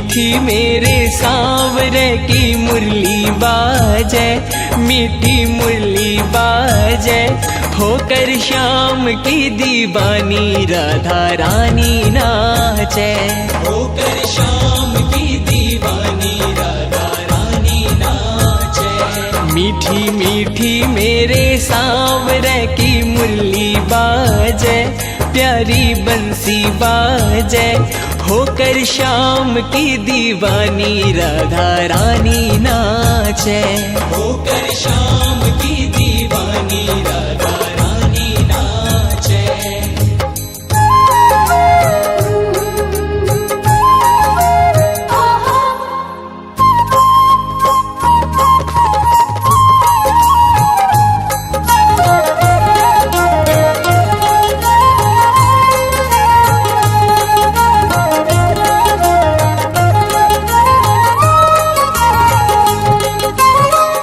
मीठी मेरे सांवरे की मुरली बाजे, मीठी मुरली बाजे, होकर शाम की दीवानी राधा रानी नाचे, होकर शाम की दीवानी राधा रानी नाचे। मीठी मीठी मेरे सांवरे की मुरली बाजे, प्यारी बंसी बाजे, होकर शाम की दीवानी राधा रानी नाचे, होकर शाम की दीवानी राधा रानी नाचे।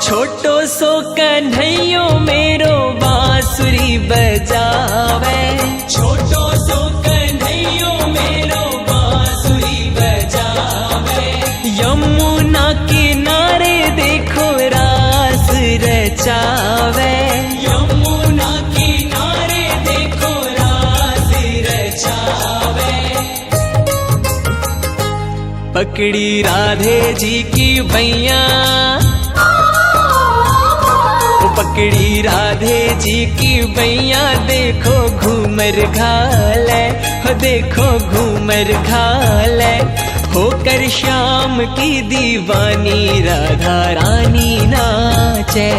छोटो सो कन्हैयो मेरो बांसुरी बजावे, छोटो सो कन्हैयो मेरो बांसुरी बजावे, यमुना किनारे देखो रास रचावे, यमुना किनारे देखो रास रचावे। पकड़ी राधे जी की बैया, पकड़ी राधे जी की बैया, देखो घूमर घाले, देखो घूमर घाले, होकर शाम की दीवानी राधा रानी नाचे,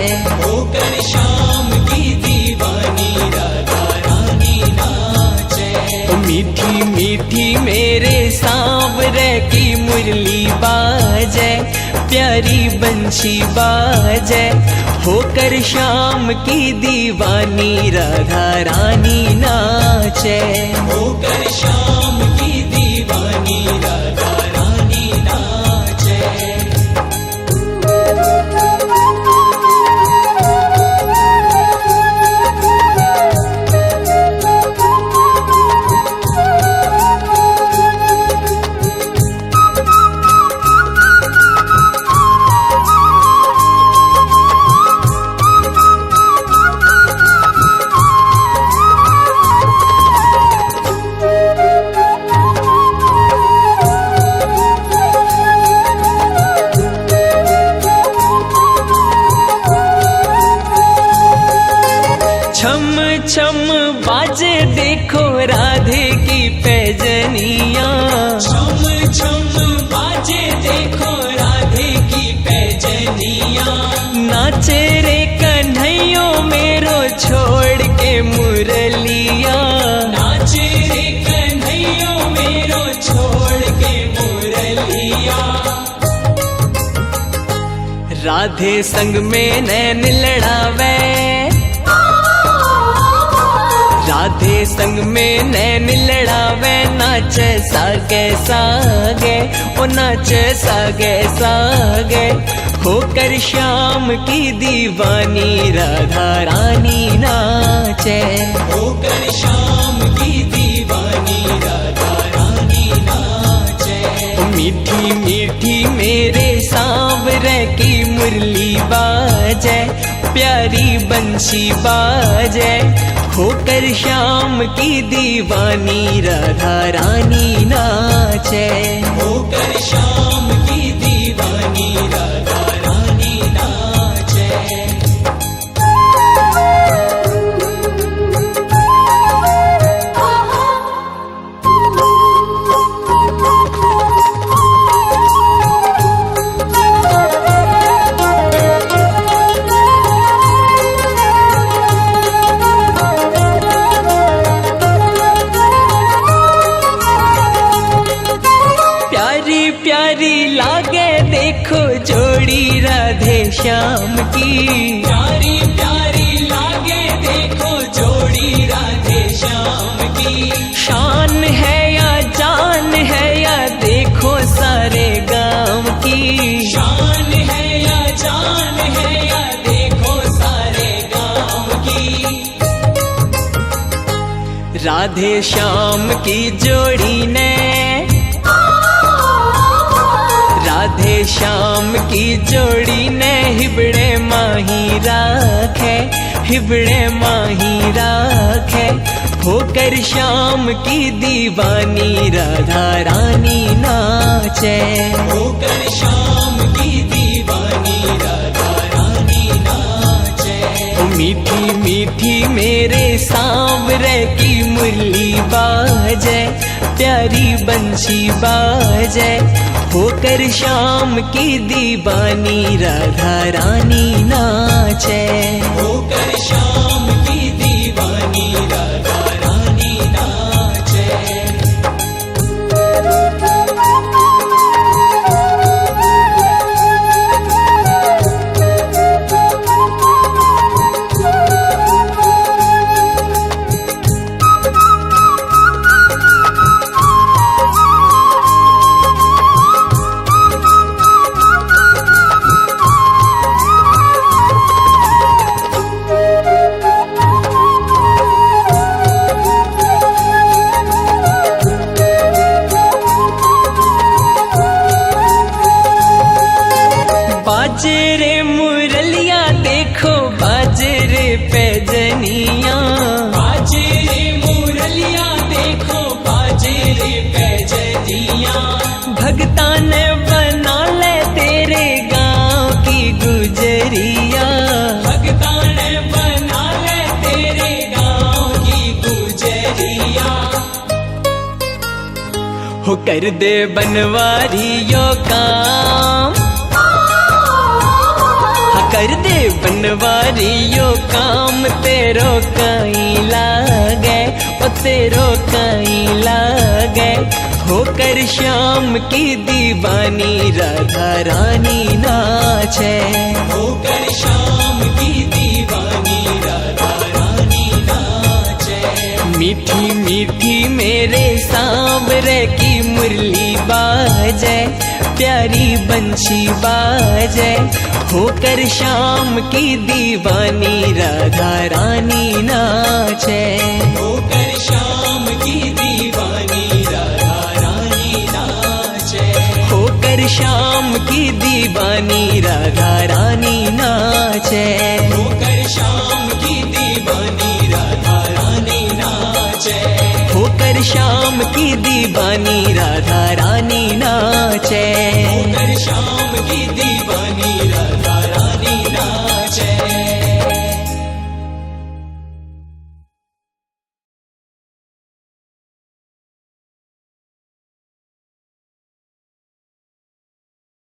होकर शाम की दीवानी राधा रानी नाचे। मीठी मीठी मेरे सांवरे की मुरली बाजे, प्यारी बंशी बाजे, होकर शाम की दीवानी राधा रानी नाचे, होकर शाम की दीवानी राधा रानी नाचे। छम छम बाजे देखो राधे की पैजनिया, छम छम बाजे देखो राधे की पैजनिया, नाचे रे कन्हैयो मेरो छोड़ के मुरलिया, नाचे रे कन्हैयो मेरो छोड़ के मुरलिया। राधे संग में नैन लड़ावे, राधे संग में नैन लड़ावे, नाचे सागे सागे, ओ नाचे सागे सागे, होकर शाम की दीवानी राधा रानी नाचे, होकर शाम की दीवानी राधा रानी नाचे। मीठी मीठी मेरे सांवरे की मुरली बाजे, प्यारी बंशी बाजे, होकर शाम की दीवानी राधा रानी नाचे, होकर शाम की दीवानी राधा रानी नाचे। प्यारी लागे देखो जोड़ी राधे श्याम की, प्यारी प्यारी लागे देखो जोड़ी राधे श्याम की। शान है या जान है या देखो सारे गांव की, शान है या जान है या देखो सारे गांव की। राधे श्याम की जोड़ी ने श्याम की जोड़ी ने हिबड़े माही राखे, हिबड़े माही राखे। होकर श्याम की दीवानी राधा रानी नाचे, होकर श्याम की दीवानी राधा रानी नाचे। ओ मीठी मीठी मेरे सांवरे की मुरली बाजे, प्यारी बंशी बाजे। होकर श्याम की दीवानी राधा रानी नाचे, होकर श्याम की दीवानी राधा रानी नाचे। बाजरे मुरलिया देखो बाजरे पैजनिया, बाजरे मुरलिया देखो बाजरे पैजनिया। भगता ने बना ले तेरे गांव की गुजरिया, भगता ने बना ले तेरे गांव की गुजरिया। हो कर दे बनवारियों काम, कर दे बनवारियों काम। तेरो कहीं लागे, ओ तेरो कहीं लागे। होकर श्याम की दीवानी राधा रानी नाचे, होकर श्याम की दीवानी राधा रानी नाचे। मीठी मीठी मेरे सांवरे की मुरली बाजे, प्यारी बंशी बाजे। होकर श्याम की दीवानी राधा रानी नाचे, होकर श्याम की दीवानी राधा रानी नाचे। होकर श्याम की दीवानी राधा रानी नाचे, होकर श्याम की दीवानी राधा रानी नाचे। होकर श्याम की दीवानी राधा रानी नाचे, होकर श्याम की दीवानी